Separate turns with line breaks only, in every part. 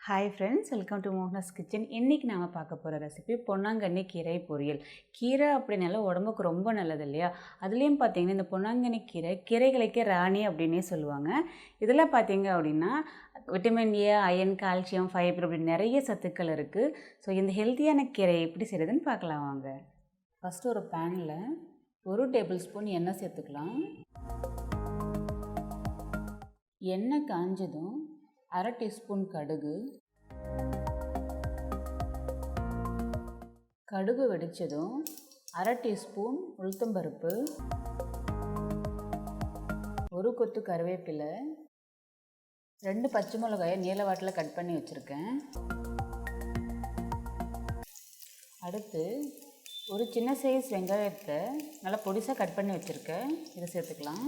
Hi friends, welcome to Mohana's kitchen. இன்னைக்கு நாம பார்க்க போற ரெசிபி பொன்னாங்கண்ணி கீரை பொரியல். கீரை அப்படினால உடம்புக்கு ரொம்ப நல்லது இல்லையா? அதுலயும் பாத்தீங்கன்னா இந்த பொன்னாங்கண்ணி கீரைகளுக்கே ராணி அப்படினே சொல்லுவாங்க. இதெல்ல பாத்தீங்க அப்படினா vitamin A, iron, calcium, fibre அப்படி நிறைய சத்துக்கள் இருக்கு. சோ இந்த ஹெல்தியான கீரை எப்படி செய்யறதுன்னு பார்க்கலாம் வாங்க. ஃபர்ஸ்ட் ஒரு panல 1 டேபிள்ஸ்பூன் எண்ணெய் சேர்த்துக்கலாம். எண்ணெய் காஞ்சதும் 1/2 டீஸ்பூன் கடுகு வெடிச்சதும் 1/2 டீஸ்பூன் உளுத்தம்பருப்பு, 1 கொத்து கறிவேப்பிலை, 2 பச்சை மிளகாயை நீல வாட்டில் கட் பண்ணி வச்சுருக்கேன். அடுத்து ஒரு சின்ன சைஸ் வெங்காயத்தை நல்லா பொடிசாக கட் பண்ணி வச்சுருக்கேன். இதை சேர்த்துக்கலாம்.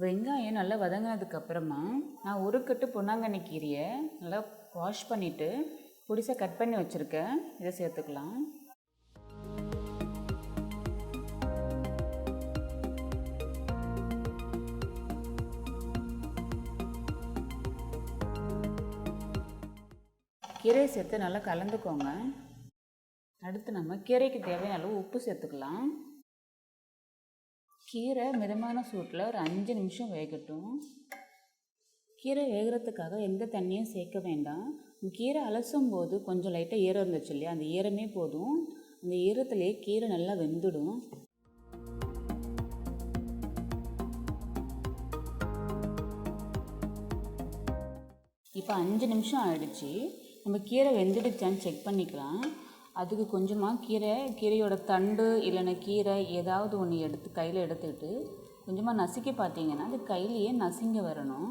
வெங்காயம் நல்லா வதங்கினதுக்கு அப்புறமா நான் 1 கட்டு பொன்னாங்கண்ணி கீரையை நல்லா வாஷ் பண்ணிவிட்டு பொடிசாக கட் பண்ணி வச்சுருக்கேன். இதை சேர்த்துக்கலாம். கீரையை சேர்த்து நல்லா கலந்துக்கோங்க. அடுத்து நம்ம கீரைக்கு தேவையான அளவு உப்பு சேர்த்துக்கலாம். கீரை மிதமான சூட்டில் ஒரு 5 நிமிஷம் வேகட்டும். கீரை வேகிறதுக்காக எந்த தண்ணியும் சேர்க்க வேண்டாம். கீரை அலசும் போது கொஞ்சம் லைட்டாக ஈரம் இருந்துச்சு இல்லையா, அந்த ஈரமே போதும். அந்த ஈரத்துலேயே கீரை நல்லா வெந்துடும். இப்போ 5 நிமிஷம் ஆயிடுச்சு. நம்ம கீரை வெந்துடுச்சான்னு செக் பண்ணிக்கலாம். அதுக்கு கொஞ்சமாக கீரையோட தண்டு இல்லைன்னா கீரை ஏதாவது ஒன்று எடுத்து கையில் எடுத்துக்கிட்டு கொஞ்சமாக நசுக்கி பார்த்தீங்கன்னா அது கையிலையே நசுங்க வரணும்.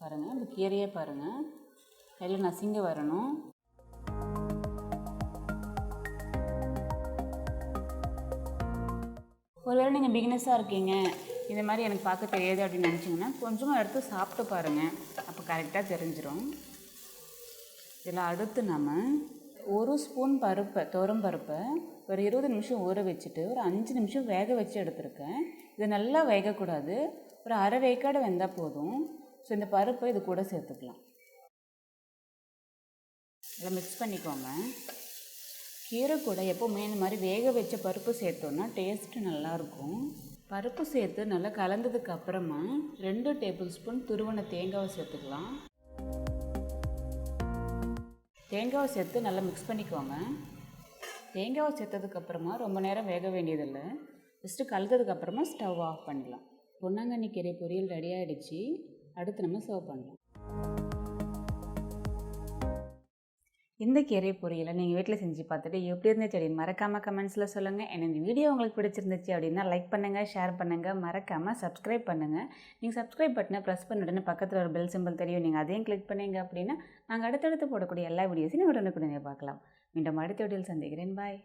பாருங்கள், இந்த கீரையே பாருங்கள், கையில் நசுங்க வரணும். ஒருவேளை நீங்கள் பிகினஸாக இருக்கீங்க, இந்த மாதிரி எனக்கு பார்க்க தெரியாது அப்படின்னு நினச்சிங்கன்னா கொஞ்சமாக எடுத்து சாப்பிட்டு பாருங்கள், அப்போ கரெக்டாக தெரிஞ்சிடும். இதில் அடுத்து நம்ம 1 ஸ்பூன் துவரம் பருப்பை ஒரு 20 நிமிஷம் ஊற வச்சுட்டு ஒரு 5 நிமிஷம் வேக வச்சு எடுத்துருக்கேன். இது நல்லா வேகக்கூடாது, ஒரு அரை வேக்காடு வெந்தால் போதும். ஸோ இந்த பருப்பை இது கூட சேர்த்துக்கலாம். இதில் மிக்ஸ் பண்ணிக்கோங்க. கீரை கூட எப்போவுமே இந்த மாதிரி வேக வச்ச பருப்பு சேர்த்தோன்னா டேஸ்ட்டு நல்லாயிருக்கும். பருப்பு சேர்த்து நல்லா கலந்ததுக்கு அப்புறமா 2 டேபிள் ஸ்பூன் துருவன தேங்காவை சேர்த்துக்கலாம். தேங்காவை சேர்த்து நல்லா மிக்ஸ் பண்ணிக்கோங்க. தேங்காவை சேர்த்ததுக்கப்புறமா ரொம்ப நேரம் வேக வேண்டியதில்லை, ஜஸ்ட்டு கலந்ததுக்கப்புறமா ஸ்டவ் ஆஃப் பண்ணலாம். பொன்னாங்கண்ணி கீரை பொரியல் ரெடி ஆகிடுச்சு. அடுத்து நம்ம சர்வ் பண்ணலாம். இந்த கீரை பொரியலை நீங்கள் வீட்டில் செஞ்சு பார்த்துட்டு எப்படி இருந்துச்சு அப்படின்னு மறக்காமல் கமெண்ட்ஸில் சொல்லுங்கள். இந்த வீடியோ உங்களுக்கு பிடிச்சிருந்துச்சு அப்படின்னா லைக் பண்ணுங்கள், ஷேர் பண்ணுங்கள், மறக்காமல் சப்ஸ்கிரைப் பண்ணுங்கள். நீங்கள் சப்ஸ்கிரைப் பட்டனை ப்ரெஸ் பண்ண உடனே பக்கத்தில் ஒரு பெல் சிம்பிள் தெரியும், நீங்கள் அதையும் கிளிக் பண்ணிங்க அப்படின்னா நாங்கள் அடுத்தடுத்து போடக்கூடிய எல்லா வீடியோஸையும் உடனுக்குடனே பார்க்கலாம். மீண்டும் அடுத்த வீடியோவில் சந்திக்கிறேன். பாய்.